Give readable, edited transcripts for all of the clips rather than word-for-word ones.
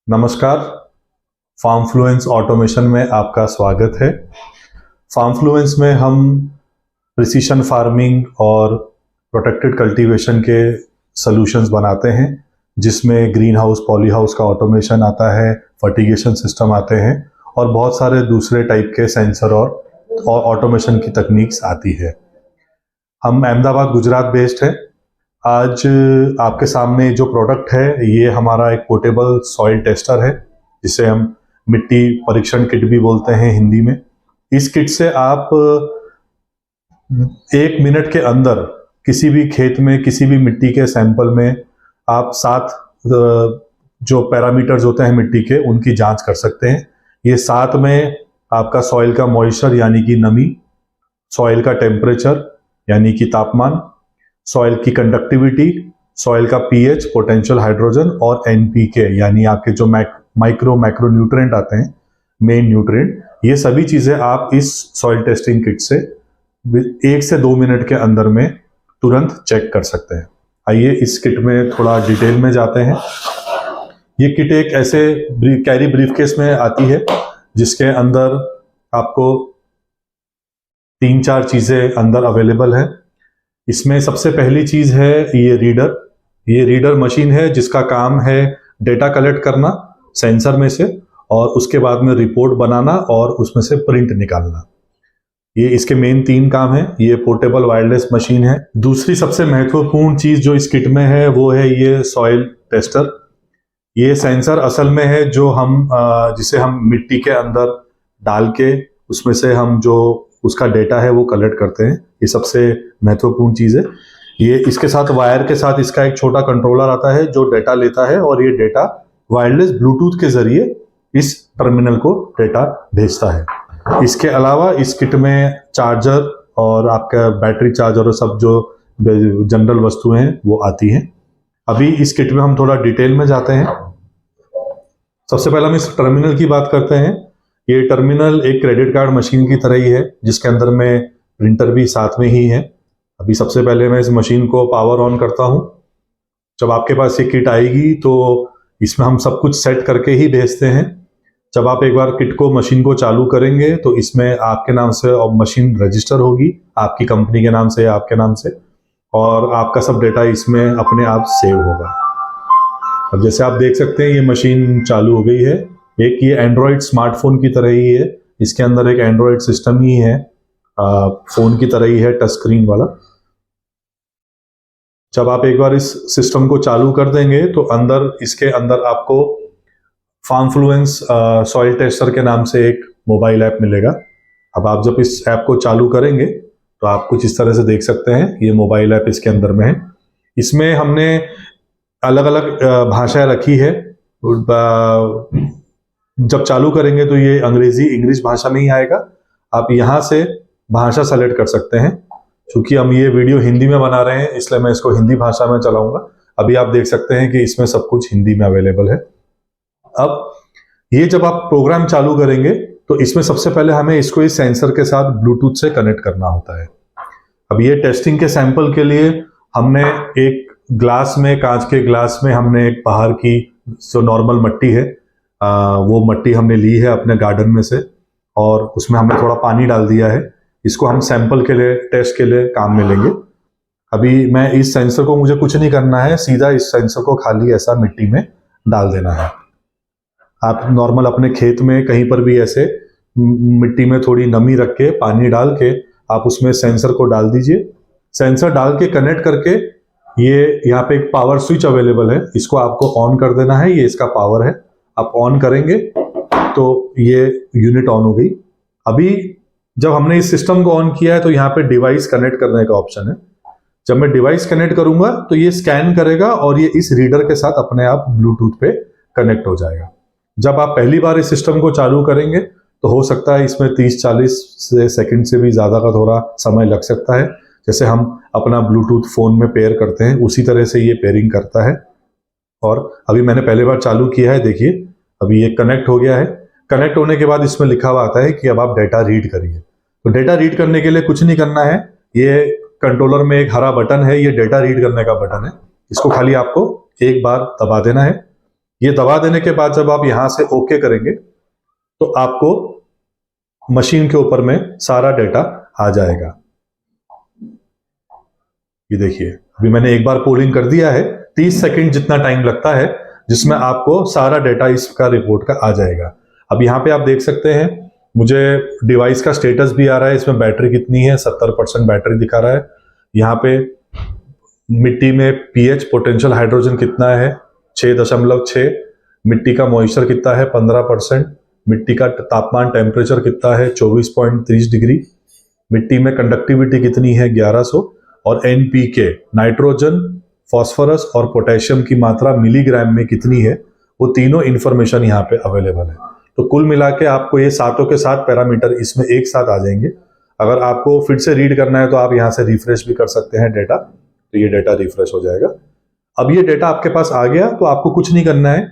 नमस्कार। फार्मफ्लुएंस ऑटोमेशन में आपका स्वागत है। फार्मफ्लुएंस में हम प्रिसीशन फार्मिंग और प्रोटेक्टेड कल्टीवेशन के सॉल्यूशंस बनाते हैं, जिसमें ग्रीन हाउस पॉली हाउस का ऑटोमेशन आता है, फर्टिगेशन सिस्टम आते हैं और बहुत सारे दूसरे टाइप के सेंसर और ऑटोमेशन की तकनीक्स आती है। हम अहमदाबाद गुजरात बेस्ड है। आज आपके सामने जो प्रोडक्ट है ये हमारा एक पोर्टेबल सॉइल टेस्टर है, जिसे हम मिट्टी परीक्षण किट भी बोलते हैं हिंदी में। इस किट से आप 1 मिनट के अंदर किसी भी खेत में किसी भी मिट्टी के सैंपल में आप 7 जो पैरामीटर्स होते हैं मिट्टी के, उनकी जांच कर सकते हैं। ये 7 में आपका सॉइल का मॉइस्चर यानी कि नमी, सॉइल का टेम्परेचर यानी कि तापमान, सॉइल की कंडक्टिविटी, सॉइल का पीएच, पोटेंशियल हाइड्रोजन और एनपीके यानी आपके जो मैक्रो न्यूट्रिएंट आते हैं, मेन न्यूट्रिएंट, ये सभी चीजें आप इस सॉइल टेस्टिंग किट से 1 से 2 मिनट के अंदर में तुरंत चेक कर सकते हैं। आइए इस किट में थोड़ा डिटेल में जाते हैं। ये किट एक ऐसे कैरी ब्रीफकेस में आती है जिसके अंदर आपको 3-4 चीजें अंदर अवेलेबल है। इसमें सबसे पहली चीज है ये रीडर। ये रीडर मशीन है जिसका काम है डेटा कलेक्ट करना सेंसर में से और उसके बाद में रिपोर्ट बनाना और उसमें से प्रिंट निकालना। ये इसके मेन 3 काम है। ये पोर्टेबल वायरलेस मशीन है। दूसरी सबसे महत्वपूर्ण चीज जो इस किट में है वो है ये सॉइल टेस्टर। ये सेंसर असल में है जो जिसे हम मिट्टी के अंदर डाल के उसमें से हम जो उसका डेटा है वो कलेक्ट करते हैं। ये सबसे महत्वपूर्ण चीज है। ये इसके साथ वायर के साथ इसका एक छोटा कंट्रोलर आता है जो डेटा लेता है और ये डेटा वायरलेस ब्लूटूथ के जरिए इस टर्मिनल को डेटा भेजता है। इसके अलावा इस किट में चार्जर और आपका बैटरी चार्जर और सब जो जनरल वस्तुएं हैं वो आती हैं। अभी इस किट में हम थोड़ा डिटेल में जाते हैं। सबसे पहले हम इस टर्मिनल की बात करते हैं। ये टर्मिनल एक क्रेडिट कार्ड मशीन की तरह ही है, जिसके अंदर में प्रिंटर भी साथ में ही है। अभी सबसे पहले मैं इस मशीन को पावर ऑन करता हूं। जब आपके पास ये किट आएगी तो इसमें हम सब कुछ सेट करके ही भेजते हैं। जब आप एक बार किट को मशीन को चालू करेंगे तो इसमें आपके नाम से और मशीन रजिस्टर होगी, आपकी कंपनी के नाम से या आपके नाम से, और आपका सब डेटा इसमें अपने आप सेव होगा। अब जैसे आप देख सकते हैं ये मशीन चालू हो गई है। एक ये एंड्रॉयड स्मार्टफोन की तरह ही है। इसके अंदर एक एंड्रॉयड सिस्टम ही है, फोन की तरह ही है, टच स्क्रीन वाला। जब आप एक बार इस सिस्टम को चालू कर देंगे तो इसके अंदर आपको फार्मफ्लुएंस सॉइल टेस्टर के नाम से एक मोबाइल ऐप मिलेगा। अब आप जब इस ऐप को चालू करेंगे तो आप कुछ इस तरह से देख सकते हैं। ये मोबाइल ऐप इसके अंदर में है। इसमें हमने अलग अलग भाषाएं रखी है। जब चालू करेंगे तो ये इंग्लिश भाषा में ही आएगा। आप यहाँ से भाषा सेलेक्ट कर सकते हैं। क्योंकि हम ये वीडियो हिंदी में बना रहे हैं इसलिए मैं इसको हिंदी भाषा में चलाऊंगा। अभी आप देख सकते हैं कि इसमें सब कुछ हिंदी में अवेलेबल है। अब ये जब आप प्रोग्राम चालू करेंगे तो इसमें सबसे पहले हमें इसको इस सेंसर के साथ ब्लूटूथ से कनेक्ट करना होता है। अब ये टेस्टिंग के सैंपल के लिए हमने एक ग्लास में, कांच के ग्लास में हमने एक बाहर की जो नॉर्मल मट्टी है वो मट्टी हमने ली है अपने गार्डन में से और उसमें हमने थोड़ा पानी डाल दिया है। इसको हम सैंपल के लिए, टेस्ट के लिए काम में लेंगे। अभी मैं इस सेंसर को, मुझे कुछ नहीं करना है, सीधा इस सेंसर को खाली ऐसा मिट्टी में डाल देना है। आप नॉर्मल अपने खेत में कहीं पर भी ऐसे मिट्टी में थोड़ी नमी रख के, पानी डाल के आप उसमें सेंसर को डाल दीजिए। सेंसर डाल के कनेक्ट करके ये यहाँ पे एक पावर स्विच अवेलेबल है, इसको आपको ऑन कर देना है। ये इसका पावर है। आप ऑन करेंगे तो ये यूनिट ऑन हो गई। अभी जब हमने इस सिस्टम को ऑन किया है तो यहाँ पे डिवाइस कनेक्ट करने का ऑप्शन है। जब मैं डिवाइस कनेक्ट करूंगा तो ये स्कैन करेगा और ये इस रीडर के साथ अपने आप ब्लूटूथ पे कनेक्ट हो जाएगा। जब आप पहली बार इस सिस्टम को चालू करेंगे तो हो सकता है इसमें 30-40 सेकंड से भी ज्यादा का थोड़ा समय लग सकता है। जैसे हम अपना ब्लूटूथ फोन में पेयर करते हैं उसी तरह से ये पेयरिंग करता है। और अभी मैंने पहली बार चालू किया है, देखिए अभी ये कनेक्ट हो गया है। कनेक्ट होने के बाद इसमें लिखा हुआ आता है कि अब आप डेटा रीड करिए। तो डेटा रीड करने के लिए कुछ नहीं करना है। ये कंट्रोलर में एक हरा बटन है, ये डेटा रीड करने का बटन है। इसको खाली आपको एक बार दबा देना है। ये दबा देने के बाद जब आप यहां से ओके करेंगे तो आपको मशीन के ऊपर में सारा डेटा आ जाएगा। ये देखिए, अभी मैंने एक बार पोलिंग कर दिया है, 30 सेकंड जितना टाइम लगता है, जिसमें आपको सारा डेटा इसका रिपोर्ट का आ जाएगा। अब यहाँ पे आप देख सकते हैं, मुझे डिवाइस का स्टेटस भी आ रहा है, इसमें बैटरी कितनी है, 70% बैटरी दिखा रहा है। यहाँ पे मिट्टी में पीएच पोटेंशियल हाइड्रोजन कितना है, 6.6। मिट्टी का मॉइस्चर कितना है, 15%। मिट्टी का तापमान टेम्परेचर कितना है, 24.30 डिग्री। मिट्टी में कंडक्टिविटी कितनी है, 1100। और एनपीके नाइट्रोजन, फॉस्फोरस और पोटेशियम की मात्रा मिलीग्राम में कितनी है, वो तीनों इंफॉर्मेशन यहाँ पे अवेलेबल है। तो कुल मिला के आपको ये सातों के सात पैरामीटर इसमें एक साथ आ जाएंगे। अगर आपको फिर से रीड करना है तो आप यहाँ से रिफ्रेश भी कर सकते हैं डेटा, तो ये डेटा रिफ्रेश हो जाएगा। अब ये डेटा आपके पास आ गया तो आपको कुछ नहीं करना है,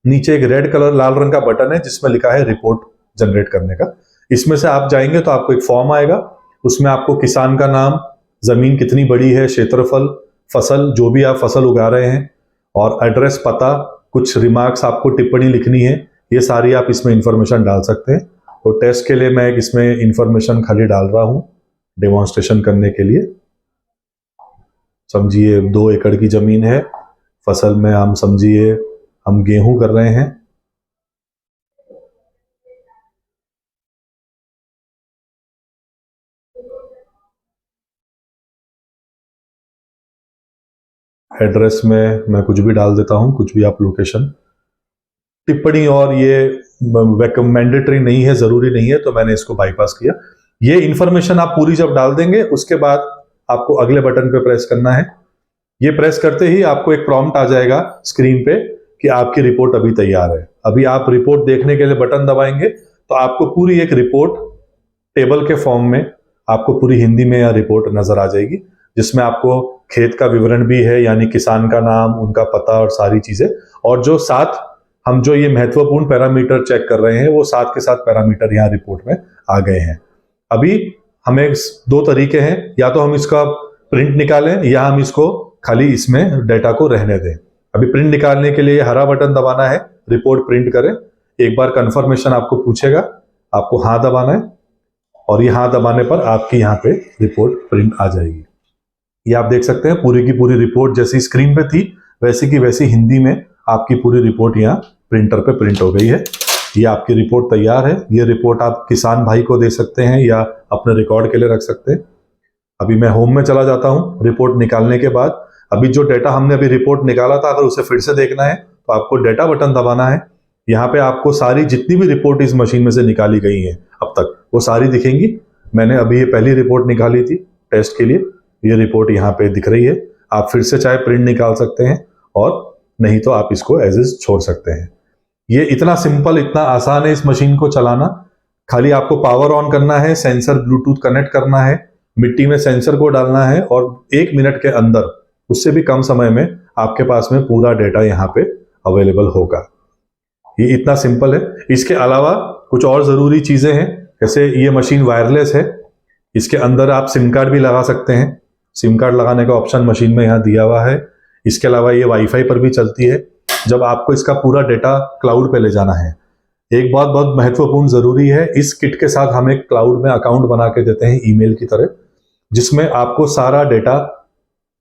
नीचे एक रेड कलर लाल रंग का बटन है जिसमें लिखा है रिपोर्ट जनरेट करने का। इसमें से आप जाएंगे तो आपको एक फॉर्म आएगा, उसमें आपको किसान का नाम, जमीन कितनी बड़ी है, क्षेत्रफल, फसल, जो भी आप फसल उगा रहे हैं, और एड्रेस, पता, कुछ रिमार्क्स आपको टिप्पणी लिखनी है, ये सारी आप इसमें इंफॉर्मेशन डाल सकते हैं। तो टेस्ट के लिए मैं इसमें इंफॉर्मेशन खाली डाल रहा हूं डेमोन्स्ट्रेशन करने के लिए। समझिए 2 एकड़ की जमीन है, फसल में हम समझिए हम गेहूं कर रहे हैं। एड्रेस में मैं कुछ भी डाल देता हूं, कुछ भी आप लोकेशन। टिप्पणी और ये मैंडेटरी नहीं है, जरूरी नहीं है, तो मैंने इसको बाईपास किया। ये इंफॉर्मेशन आप पूरी जब डाल देंगे उसके बाद आपको अगले बटन पे प्रेस करना है। ये प्रेस करते ही आपको एक प्रॉम्प्ट आ जाएगा स्क्रीन पे कि आपकी रिपोर्ट अभी तैयार है। अभी आप रिपोर्ट देखने के लिए बटन दबाएंगे तो आपको पूरी एक रिपोर्ट टेबल के फॉर्म में आपको पूरी हिंदी में यह रिपोर्ट नजर आ जाएगी, जिसमें आपको खेत का विवरण भी है, यानी किसान का नाम, उनका पता और सारी चीजें। और जो साथ हम जो ये महत्वपूर्ण पैरामीटर चेक कर रहे हैं वो साथ के साथ पैरामीटर यहाँ रिपोर्ट में आ गए हैं। अभी हमें 2 तरीके हैं, या तो हम इसका प्रिंट निकालें या हम इसको खाली इसमें डेटा को रहने दें। अभी प्रिंट निकालने के लिए हरा बटन दबाना है, रिपोर्ट प्रिंट करें। एक बार कंफर्मेशन आपको पूछेगा, आपको हाँ दबाना है, और ये हाँ दबाने पर आपकी यहाँ पे रिपोर्ट प्रिंट आ जाएगी। ये आप देख सकते हैं पूरी की पूरी रिपोर्ट जैसी स्क्रीन पे थी वैसी की वैसी हिंदी में आपकी पूरी रिपोर्ट यहाँ प्रिंटर पे प्रिंट हो गई है। ये आपकी रिपोर्ट तैयार है। ये रिपोर्ट आप किसान भाई को दे सकते हैं या अपने रिकॉर्ड के लिए रख सकते हैं। अभी मैं होम में चला जाता हूँ रिपोर्ट निकालने के बाद। अभी जो डेटा हमने अभी रिपोर्ट निकाला था, अगर उसे फिर से देखना है तो आपको डेटा बटन दबाना है। यहाँ पे आपको सारी जितनी भी रिपोर्ट इस मशीन में से निकाली गई है अब तक, वो सारी दिखेंगी। मैंने अभी ये पहली रिपोर्ट निकाली थी टेस्ट के लिए, ये रिपोर्ट यहाँ पे दिख रही है। आप फिर से चाहे प्रिंट निकाल सकते हैं और नहीं तो आप इसको एज इज छोड़ सकते हैं। ये इतना सिंपल, इतना आसान है इस मशीन को चलाना। खाली आपको पावर ऑन करना है, सेंसर ब्लूटूथ कनेक्ट करना है, मिट्टी में सेंसर को डालना है, और 1 मिनट के अंदर, उससे भी कम समय में आपके पास में पूरा डेटा यहाँ पे अवेलेबल होगा। ये इतना सिंपल है। इसके अलावा कुछ और जरूरी चीजें हैं, जैसे ये मशीन वायरलेस है, इसके अंदर आप सिम कार्ड भी लगा सकते हैं। सिम कार्ड लगाने का ऑप्शन मशीन में यहाँ दिया हुआ है। इसके अलावा ये वाईफाई पर भी चलती है जब आपको इसका पूरा डेटा क्लाउड पे ले जाना है। एक बात बहुत महत्वपूर्ण जरूरी है, इस किट के साथ हम एक क्लाउड में अकाउंट बना के देते हैं ईमेल की तरह, जिसमें आपको सारा डेटा,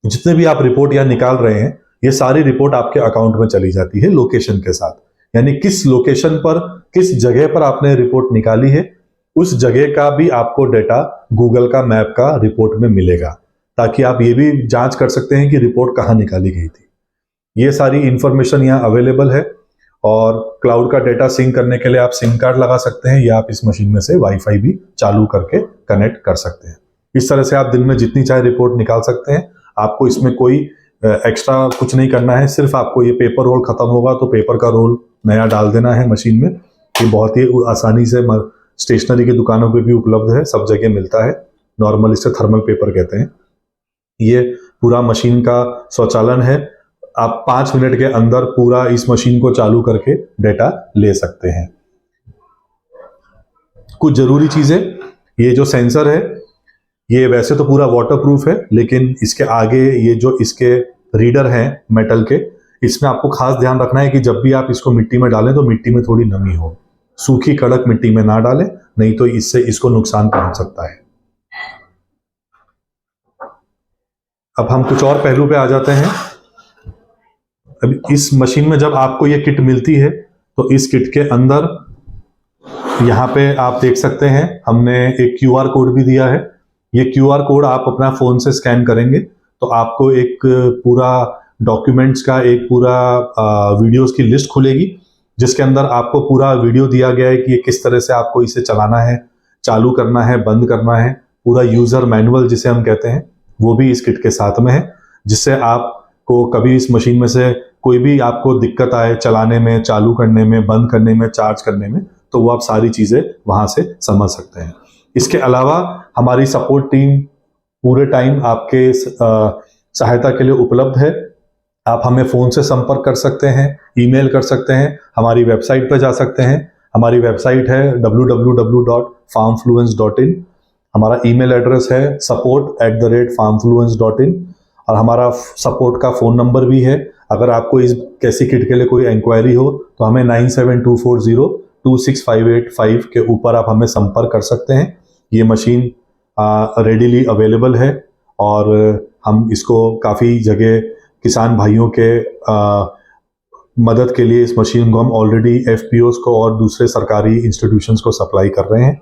जितने भी आप रिपोर्ट यहाँ निकाल रहे हैं, ये सारी रिपोर्ट आपके अकाउंट में चली जाती है लोकेशन के साथ। यानी किस लोकेशन पर, किस जगह पर आपने रिपोर्ट निकाली है, उस जगह का भी आपको डेटा गूगल का मैप का रिपोर्ट में मिलेगा, ताकि आप ये भी जांच कर सकते हैं कि रिपोर्ट कहाँ निकाली गई थी। ये सारी इंफॉर्मेशन यहाँ अवेलेबल है। और क्लाउड का डेटा सिंक करने के लिए आप सिम कार्ड लगा सकते हैं, या आप इस मशीन में से वाईफाई भी चालू करके कनेक्ट कर सकते हैं। इस तरह से आप दिन में जितनी चाहे रिपोर्ट निकाल सकते हैं। आपको इसमें कोई एक्स्ट्रा कुछ नहीं करना है, सिर्फ आपको ये पेपर रोल खत्म होगा तो पेपर का रोल नया डाल देना है मशीन में। ये बहुत ही आसानी से स्टेशनरी की दुकानों पे भी उपलब्ध है, सब जगह मिलता है। नॉर्मल इसे थर्मल पेपर कहते हैं। ये पूरा मशीन का स्वचालन है। आप 5 मिनट के अंदर पूरा इस मशीन को चालू करके डेटा ले सकते हैं। कुछ जरूरी चीजें, ये जो सेंसर है ये वैसे तो पूरा वाटरप्रूफ है, लेकिन इसके आगे ये जो इसके रीडर हैं मेटल के, इसमें आपको खास ध्यान रखना है कि जब भी आप इसको मिट्टी में डालें तो मिट्टी में थोड़ी नमी हो, सूखी कड़क मिट्टी में ना डालें, नहीं तो इससे इसको नुकसान पहुंच सकता है। अब हम कुछ और पहलू पे आ जाते हैं। अब इस मशीन में जब आपको ये किट मिलती है तो इस किट के अंदर यहाँ पे आप देख सकते हैं हमने एक QR कोड भी दिया है। ये QR कोड आप अपना फोन से स्कैन करेंगे तो आपको एक पूरा डॉक्यूमेंट्स का एक पूरा वीडियोस की लिस्ट खुलेगी, जिसके अंदर आपको पूरा वीडियो दिया गया है कि ये किस तरह से आपको इसे चलाना है, चालू करना है, बंद करना है। पूरा यूजर मैनुअल जिसे हम कहते हैं वो भी इस किट के साथ में है, जिससे आपको कभी इस मशीन में से कोई भी आपको दिक्कत आए चलाने में, चालू करने में, बंद करने में, चार्ज करने में, तो वो आप सारी चीजें वहां से समझ सकते हैं। इसके अलावा हमारी सपोर्ट टीम पूरे टाइम आपके सहायता के लिए उपलब्ध है। आप हमें फोन से संपर्क कर सकते हैं, ईमेल कर सकते हैं, हमारी वेबसाइट पर जा सकते हैं। हमारी वेबसाइट है www.farmfluence.in। हमारा ईमेल एड्रेस है support@farmfluence.in और हमारा सपोर्ट का फ़ोन नंबर भी है। अगर आपको इस कैसी किट के लिए कोई इंक्वायरी हो तो हमें 9724026585 के ऊपर आप हमें संपर्क कर सकते हैं। ये मशीन रेडीली अवेलेबल है और हम इसको काफ़ी जगह किसान भाइयों के मदद के लिए इस मशीन को हम ऑलरेडी FPOs को और दूसरे सरकारी इंस्टीट्यूशंस को सप्लाई कर रहे हैं।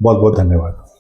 बहुत बहुत धन्यवाद।